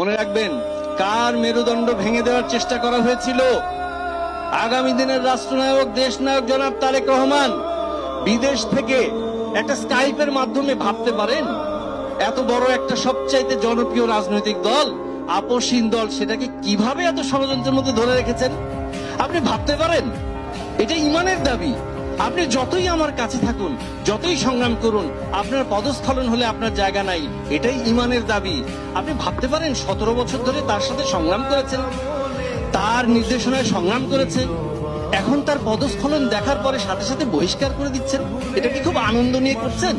মনে রাখবেন কার মেরুদণ্ড ভেঙে দেওয়ার চেষ্টা করা হয়েছিল। আগামী দিনের রাষ্ট্রনায়ক দেশ নায়ক জনাব তারেক রহমান বিদেশ থেকে একটা স্কাইপের মাধ্যমে ভাবতে পারেন এত বড় একটা সবচাইতে জনপ্রিয় রাজনৈতিক দল, আপসহীন দল, সেটাকে কিভাবে এত ষড়যন্ত্রের মধ্যে ধরে রেখেছেন? আপনি ভাবতে পারেন? এটা ঈমানের দাবি। আপনি যতই আমার কাছে থাকুন, যতই সংগ্রাম করুন, আপনার পদস্খলন হলে আপনার জায়গা নাই, এটাই ঈমানের দাবি। আপনি ভাবতে পারেন 17 বছর ধরে তার সাথে সংগ্রাম করেছেন, তার নির্দেশনায় সংগ্রাম করেছেন, এখন তার পদস্খলন দেখার পরে সাথে সাথে বহিষ্কার করে দিচ্ছেন। এটা কি খুব আনন্দ নিয়ে করছেন?